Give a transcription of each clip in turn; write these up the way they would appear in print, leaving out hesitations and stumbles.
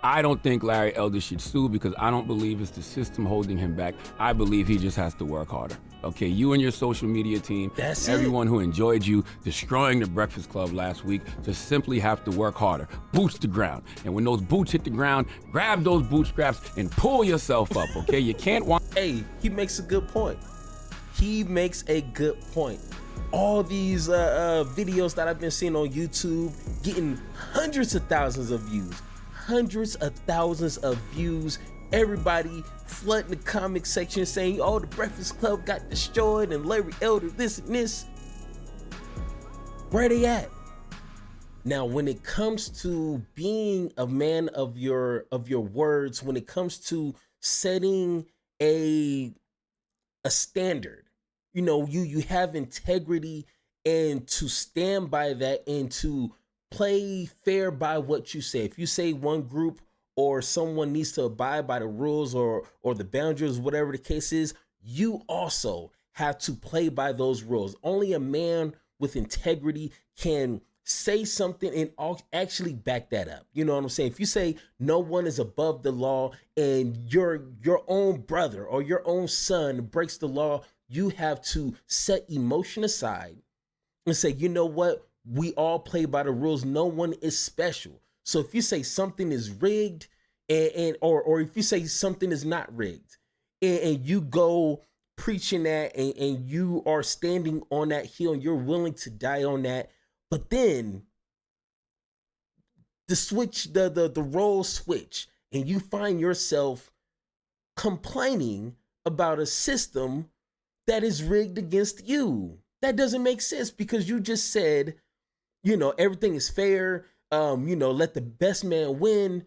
I don't think Larry Elder should sue because I don't believe it's the system holding him back. I believe he just has to work harder. Okay, you and your social media team, everyone who enjoyed you destroying the Breakfast Club last week, just simply have to work harder. Boots to the ground. And when those boots hit the ground, grab those bootstraps and pull yourself up, okay? You can't want... Hey, he makes a good point. He makes a good point. All these videos that I've been seeing on YouTube getting hundreds of thousands of views. Everybody flooding the comment section saying, oh, the Breakfast Club got destroyed and Larry Elder this and this. Where they at? Now, when it comes to being a man of your words, when it comes to setting a standard, you know, you have integrity, and to stand by that and to play fair by what you say. If you say one group or someone needs to abide by the rules or the boundaries, whatever the case is, you also have to play by those rules. Only a man with integrity can say something and actually back that up. You know what I'm saying? If you say no one is above the law and your own brother or your own son breaks the law, you have to set emotion aside and say, you know what? We all play by the rules. No one is special. So if you say something is rigged or if you say something is not rigged and you go preaching that and you are standing on that hill and you're willing to die on that, but then the roles switch and you find yourself complaining about a system that is rigged against you. That doesn't make sense because you just said, you know, everything is fair. Let the best man win.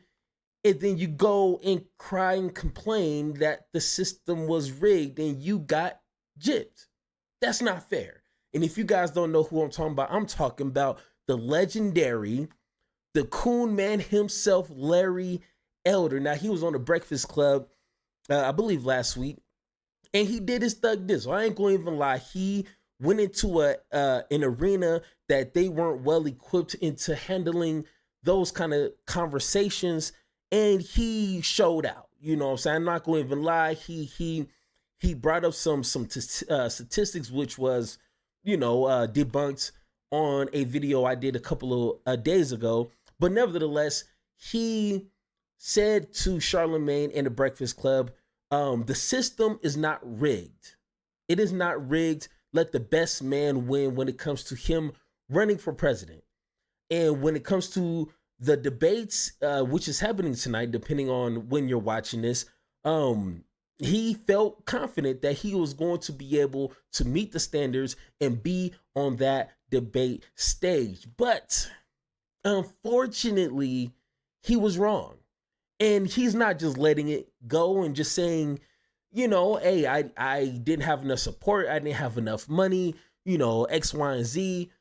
And then you go and cry and complain that the system was rigged and you got gypped. That's not fair. And if you guys don't know who I'm talking about the legendary, the coon man himself, Larry Elder. Now, he was on the Breakfast Club, I believe last week, and he did his thug diss. So I ain't going to even lie. He went into an arena that they weren't well equipped into handling those kind of conversations, and he showed out. You know what I'm saying? I'm not going to even lie. He brought up some statistics, which was, debunked on a video I did a couple of days ago. But nevertheless, he said to Charlamagne and the Breakfast Club, the system is not rigged. It is not rigged. Let the best man win when it comes to him running for president. And when it comes to the debates, which is happening tonight, depending on when you're watching this, he felt confident that he was going to be able to meet the standards and be on that debate stage. But unfortunately, he was wrong. And he's not just letting it go and just saying, hey, I didn't have enough support. I didn't have enough money, X, Y, and Z.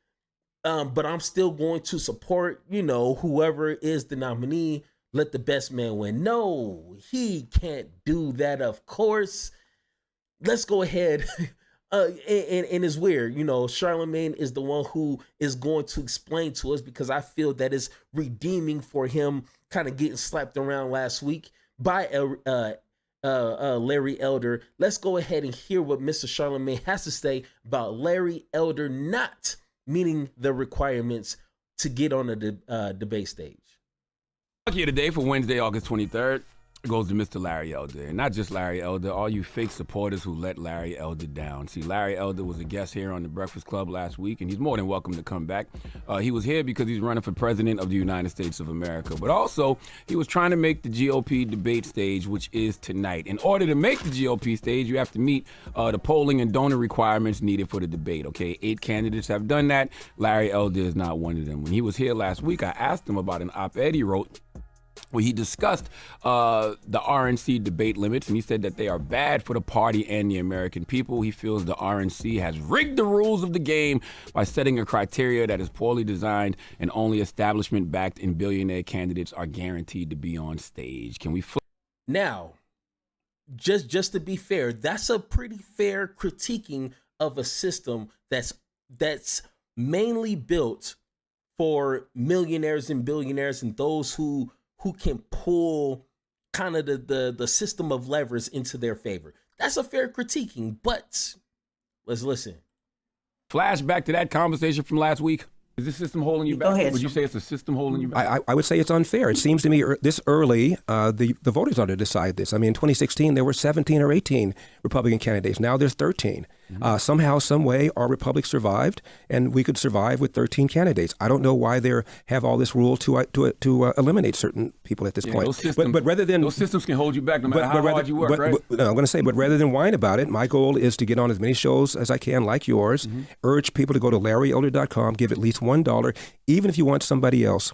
But I'm still going to support, whoever is the nominee. Let the best man win. No, he can't do that, of course. Let's go ahead. And it's weird, Charlamagne is the one who is going to explain to us, because I feel that it's redeeming for him kind of getting slapped around last week by Larry Elder. Let's go ahead and hear what Mr. Charlamagne has to say about Larry Elder not meeting the requirements to get on the debate stage. Here today for Wednesday, August 23rd, goes to Mr. Larry Elder. And not just Larry Elder, all you fake supporters who let Larry Elder down. See, Larry Elder was a guest here on the Breakfast Club last week, and he's more than welcome to come back. He was here because he's running for president of the United States of America. But also, he was trying to make the GOP debate stage, which is tonight. In order to make the GOP stage, you have to meet the polling and donor requirements needed for the debate, okay? 8 candidates have done that. Larry Elder is not one of them. When he was here last week, I asked him about an op-ed he wrote where he discussed the RNC debate limits, and he said that they are bad for the party and the American people. He feels the RNC has rigged the rules of the game by setting a criteria that is poorly designed, and only establishment-backed and billionaire candidates are guaranteed to be on stage. Can we flip? Now, just to be fair, that's a pretty fair critiquing of a system that's mainly built for millionaires and billionaires and those who who can pull kind of the system of levers into their favor. That's a fair critiquing, but let's listen. Flashback to that conversation from last week. Is the system holding you back? ahead, Would you say it's a system holding you back? I would say it's unfair. It seems to me this early, the voters ought to decide this. I mean, in 2016, there were 17 or 18 Republican candidates. Now there's 13. Somehow, some way, our republic survived, and we could survive with 13 candidates. I don't know why they have all this rule to eliminate certain people at this point. But rather than those systems can hold you back no matter how hard you work, right? No, I'm going to say, but rather than whine about it, my goal is to get on as many shows as I can, like yours. Urge people to go to LarryElder.com, give at least $1, even if you want somebody else.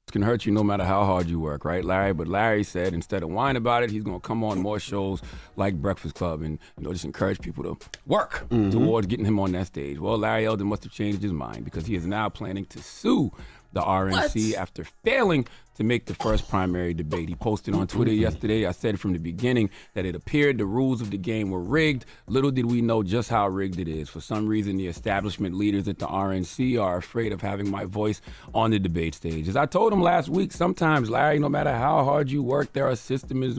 It can hurt you no matter how hard you work, right, Larry? But Larry said instead of whine about it, he's going to come on more shows like Breakfast Club and just encourage people to work towards getting him on that stage. Well, Larry Elder must have changed his mind because he is now planning to sue the RNC after failing to make the first primary debate. He posted on Twitter yesterday, I said from the beginning that it appeared the rules of the game were rigged. Little did we know just how rigged it is. For some reason, the establishment leaders at the RNC are afraid of having my voice on the debate stage. As I told him last week, sometimes, Larry, no matter how hard you work, there are systems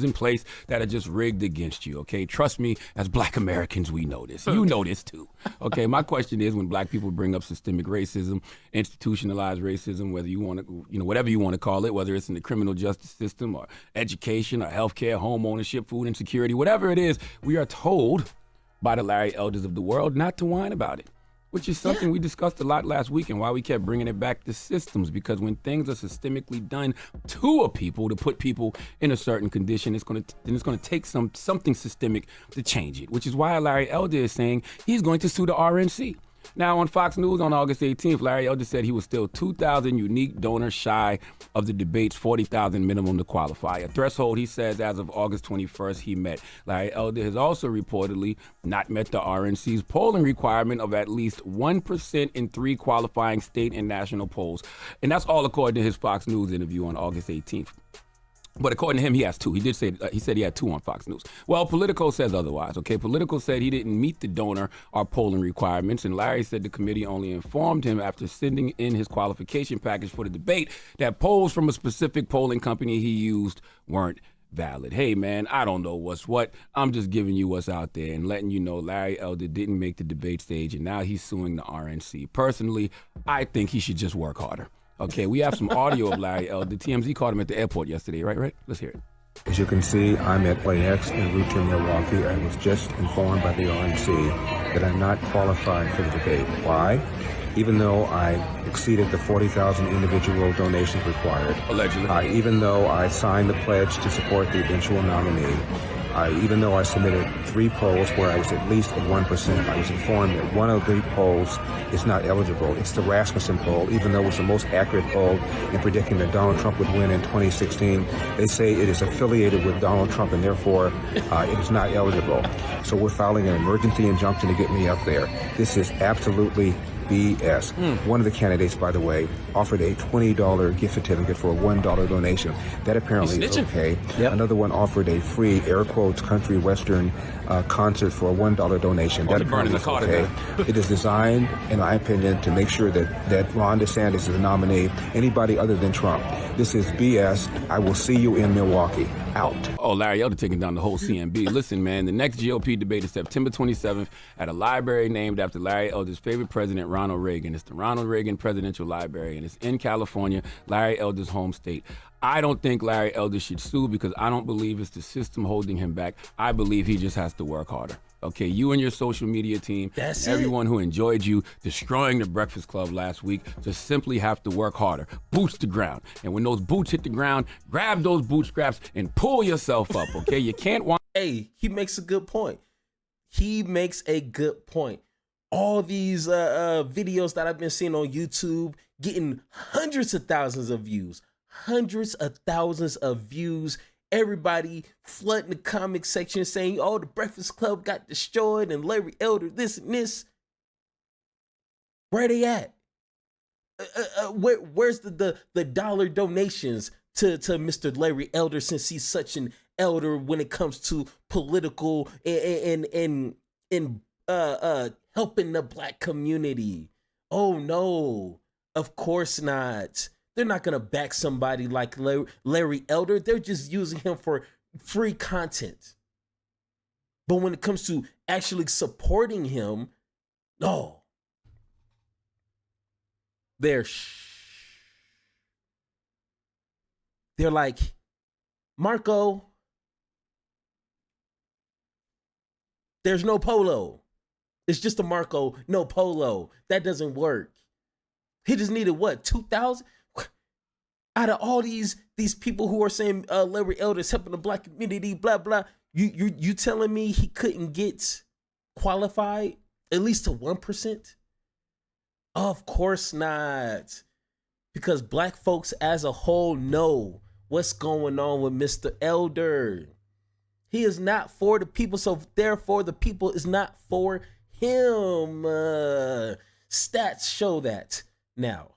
in place that are just rigged against you, okay? Trust me, as Black Americans, we know this. You know this too, okay? My question is, when Black people bring up systemic racism, institutionalized racism, whether you want to, whatever you want to call it, whether it's in the criminal justice system or education or healthcare, home ownership, food insecurity, whatever it is, we are told by the Larry Elders of the world not to whine about it, which is something we discussed a lot last week and why we kept bringing it back to systems, because when things are systemically done to a people, to put people in a certain condition, it's going to take something systemic to change it, which is why Larry Elder is saying he's going to sue the RNC. Now, on Fox News on August 18th, Larry Elder said he was still 2,000 unique donors shy of the debate's 40,000 minimum to qualify. A threshold, he says, as of August 21st, he met. Larry Elder has also reportedly not met the RNC's polling requirement of at least 1% in 3 qualifying state and national polls. And that's all according to his Fox News interview on August 18th. But according to him, he has 2. He said he had 2 on Fox News. Well, Politico says otherwise, okay? Politico said he didn't meet the donor or polling requirements, and Larry said the committee only informed him after sending in his qualification package for the debate that polls from a specific polling company he used weren't valid. Hey, man, I don't know what's what. I'm just giving you what's out there and letting you know Larry Elder didn't make the debate stage, and now he's suing the RNC. Personally, I think he should just work harder. Okay, we have some audio of Larry Elder. TMZ called him at the airport yesterday, right? Let's hear it. As you can see, I'm at LAX en route to Milwaukee. I was just informed by the RNC that I'm not qualified for the debate. Why? Even though I exceeded the 40,000 individual donations required. Allegedly. Even though I signed the pledge to support the eventual nominee. Even though I submitted 3 polls where I was at least at 1%, I was informed that one of the polls is not eligible. It's the Rasmussen poll, even though it was the most accurate poll in predicting that Donald Trump would win in 2016. They say it is affiliated with Donald Trump and therefore it is not eligible. So we're filing an emergency injunction to get me up there. This is absolutely BS. One of the candidates, by the way, offered a $20 gift certificate for a $1 donation. That apparently is okay. Yep. Another one offered a free, air quotes, country western concert for a $1 donation. That apparently is okay. It is designed, in my opinion, to make sure that Ron DeSantis is the nominee. Anybody other than Trump. This is BS. I will see you in Milwaukee. Out. Oh, Larry Elder taking down the whole CMB. Listen, man, the next GOP debate is September 27th at a library named after Larry Elder's favorite president, Ronald Reagan. It's the Ronald Reagan Presidential Library, and it's in California, Larry Elder's home state. I don't think Larry Elder should sue because I don't believe it's the system holding him back. I believe he just has to work harder. Okay, you and your social media team, everyone who enjoyed you destroying the Breakfast Club last week, just simply have to work harder. Boots to ground. And when those boots hit the ground, grab those bootstraps and pull yourself up, okay? You can't want... Hey, he makes a good point. All these videos that I've been seeing on YouTube getting hundreds of thousands of views. Everybody flooding the comment section saying, oh, the Breakfast Club got destroyed and Larry Elder this and this. Where they at? Where's the dollar donations to Mr. Larry Elder, since he's such an elder when it comes to political and helping the Black community? Oh no, of course not. They're not gonna back somebody like Larry Elder. They're just using him for free content. But when it comes to actually supporting him, no. They're like, Marco, there's no polo. It's just a Marco, no polo. That doesn't work. He just needed what, 2,000? Out of all these people who are saying Larry Elder's helping the black community, blah, blah, you telling me he couldn't get qualified at least to 1%? Of course not. Because black folks as a whole know what's going on with Mr. Elder. He is not for the people, so therefore the people is not for him. Stats show that. Now,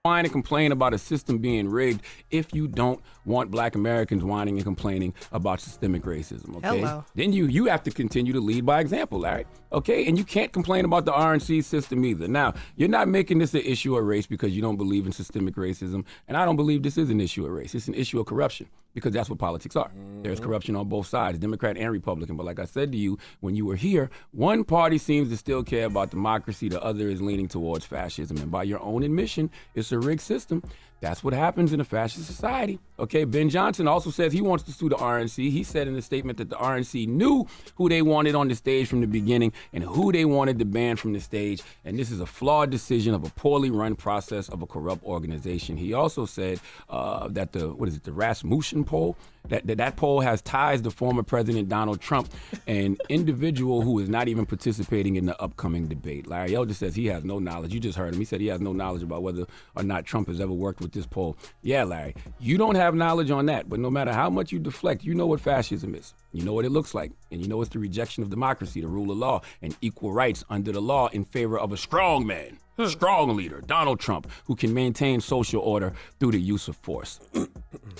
whine and complain about a system being rigged if you don't want black Americans whining and complaining about systemic racism, okay? Hello. Then you have to continue to lead by example, Larry, okay? And you can't complain about the RNC system either. Now, you're not making this an issue of race because you don't believe in systemic racism, and I don't believe this is an issue of race. It's an issue of corruption, because that's what politics are. There's corruption on both sides, Democrat and Republican. But like I said to you, when you were here, one party seems to still care about democracy, the other is leaning towards fascism. And by your own admission, it's a rigged system. That's what happens in a fascist society. Okay, Ben Johnson also says he wants to sue the RNC. He said in a statement that the RNC knew who they wanted on the stage from the beginning and who they wanted to ban from the stage. And this is a flawed decision of a poorly run process of a corrupt organization. He also said that the Rasmussen poll, that poll has ties to former President Donald Trump, an individual who is not even participating in the upcoming debate. Larry Elder says he has no knowledge. You just heard him. He said he has no knowledge about whether or not Trump has ever worked with this poll. Yeah, Larry, you don't have knowledge on that, but no matter how much you deflect, you know what fascism is. You know what it looks like, and you know it's the rejection of democracy, the rule of law, and equal rights under the law in favor of a strong man, strong leader, Donald Trump, who can maintain social order through the use of force.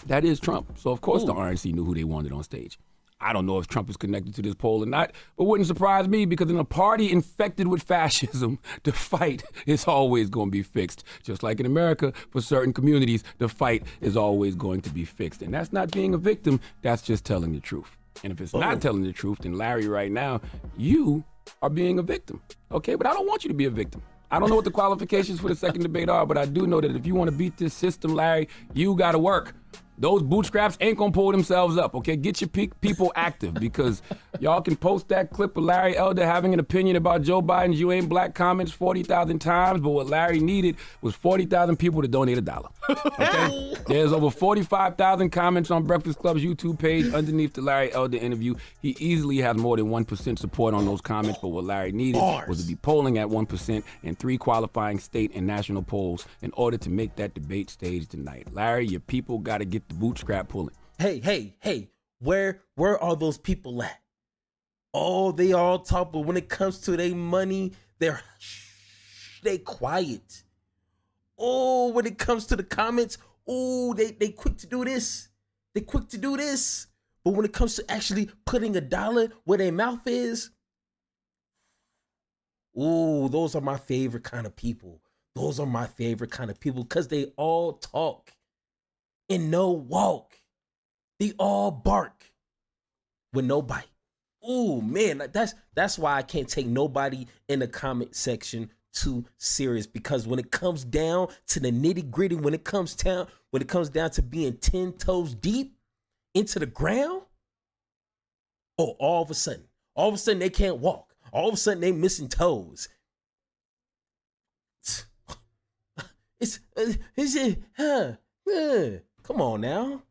That is Trump. So of course the RNC knew who they wanted on stage. I don't know if Trump is connected to this poll or not, but wouldn't surprise me, because in a party infected with fascism, the fight is always going to be fixed. Just like in America, for certain communities, the fight is always going to be fixed. And that's not being a victim, that's just telling the truth. And if it's not telling the truth, then Larry, right now, you are being a victim. Okay, but I don't want you to be a victim. I don't know what the qualifications for the second debate are, but I do know that if you want to beat this system, Larry, you got to work. Those bootstraps ain't gonna pull themselves up, okay? Get your people active, because y'all can post that clip of Larry Elder having an opinion about Joe Biden's "You Ain't Black" comments 40,000 times, but what Larry needed was 40,000 people to donate $1, okay? There's over 45,000 comments on Breakfast Club's YouTube page underneath the Larry Elder interview. He easily has more than 1% support on those comments, but what Larry needed was to be polling at 1% in 3 qualifying state and national polls in order to make that debate stage tonight. Larry, your people gotta get the bootstrap pulling. Hey, where are those people at? Oh, they all talk, but when it comes to their money, they quiet. Oh, when it comes to the comments, oh, they quick to do this. They quick to do this. But when it comes to actually putting $1 where their mouth is, oh, those are my favorite kind of people. Those are my favorite kind of people, because they all talk and no walk. They all bark with no bite. Ooh, man, that's why I can't take nobody in the comment section too serious, because when it comes down to the nitty gritty, when it comes down to being 10 toes deep into the ground, oh, all of a sudden they can't walk. All of a sudden they missing toes. Come on now.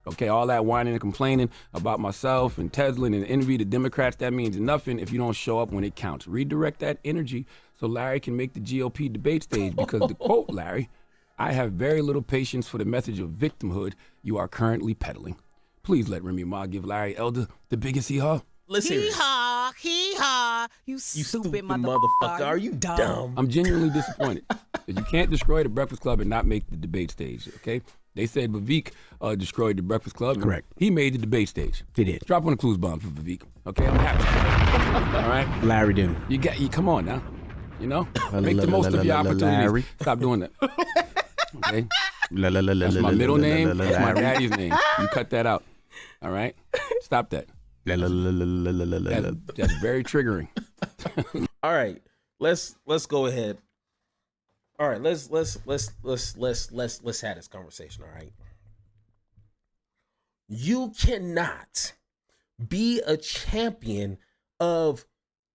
Okay, all that whining and complaining about myself and Tesla and envy the Democrats, that means nothing if you don't show up when it counts. Redirect that energy so Larry can make the GOP debate stage, because to quote Larry, "I have very little patience for the message of victimhood you are currently peddling." Please let Remy Ma give Larry Elder the biggest hee-haw. Listen, Hee-haw, hee-haw. You stupid motherfucker. Are you dumb? I'm genuinely disappointed that you can't destroy the Breakfast Club and not make the debate stage, okay? They said Vivek destroyed the Breakfast Club. Correct. He made the debate stage. He did. Drop on the clues bomb for Vivek, okay? I'm happy for that. All right? Larry didn't. You come on now. You know, make the most of your opportunities. Larry. Stop doing that. Okay, that's my middle name. That's my daddy's name. You cut that out. All right, stop that. That's very triggering. All right, let's go ahead. All right, let's have this conversation. All right, you cannot be a champion of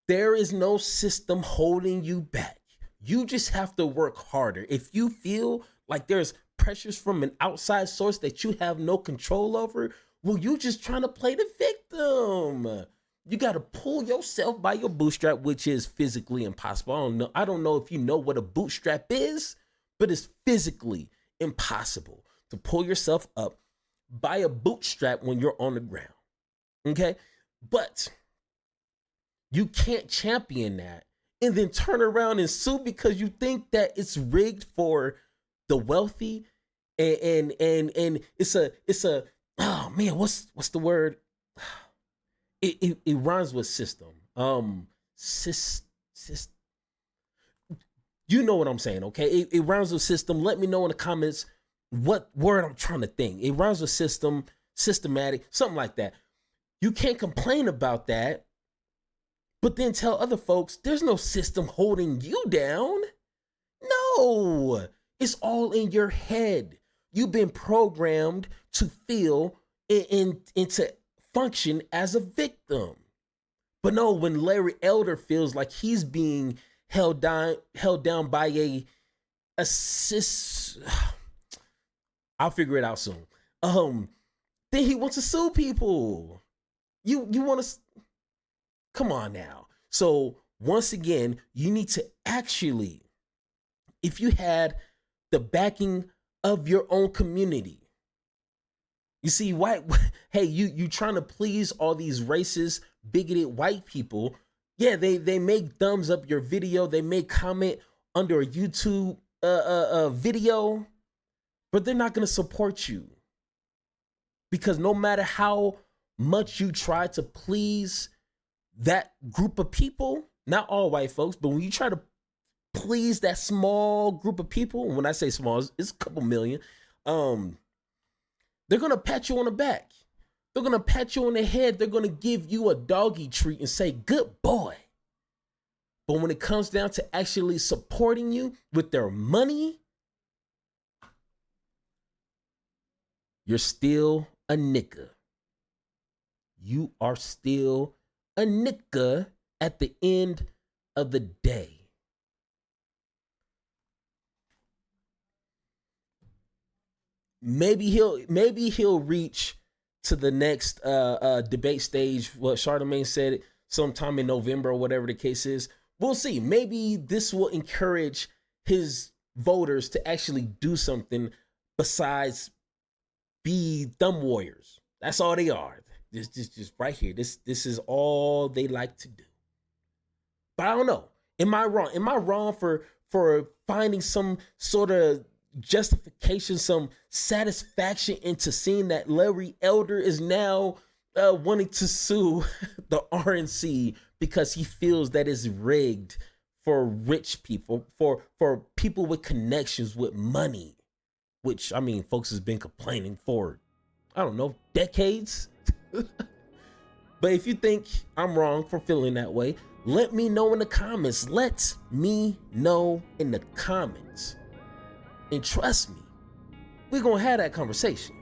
there is no system holding you back. You just have to work harder. If you feel like there's pressures from an outside source that you have no control over, well, you just trying to play the victim. You got to pull yourself by your bootstrap, which is physically impossible. I don't know if you know what a bootstrap is, but it's physically impossible to pull yourself up by a bootstrap when you're on the ground. Okay? But you can't champion that and then turn around and sue because you think that it's rigged for the wealthy and it's a oh man, what's the word? It rhymes with system. You know what I'm saying, okay? It rhymes with system. Let me know in the comments what word I'm trying to think. It rhymes with system, systematic, something like that. You can't complain about that, but then tell other folks there's no system holding you down. No, it's all in your head. You've been programmed to feel and to function as a victim. But no, when Larry Elder feels like he's being held down by a I'll figure it out soon. Then he wants to sue people. You want to, come on now. So once again, you need to actually, if you had the backing of your own community, you see, hey, you trying to please all these racist, bigoted white people. Yeah, they may thumbs up your video, they may comment under a YouTube video, but they're not gonna support you. Because no matter how much you try to please that group of people, not all white folks, but when you try to please that small group of people, when I say small, it's a couple million, they're gonna pat you on the back. They're gonna pat you on the head. They're gonna give you a doggy treat and say, good boy. But when it comes down to actually supporting you with their money, you're still a nigga. You are still a nigga at the end of the day. Maybe he'll reach to the next debate stage. What Charlamagne said sometime in November or whatever the case is. We'll see. Maybe this will encourage his voters to actually do something besides be thumb warriors. That's all they are. Just right here. This is all they like to do. But I don't know. Am I wrong? Am I wrong for finding some sort of justification, some satisfaction into seeing that Larry Elder is now wanting to sue the RNC because he feels that it's rigged for rich people, for people with connections with money, which, I mean, folks has been complaining for, I don't know, decades. But if you think I'm wrong for feeling that way, let me know in the comments. Let me know in the comments. And trust me, we're going to have that conversation.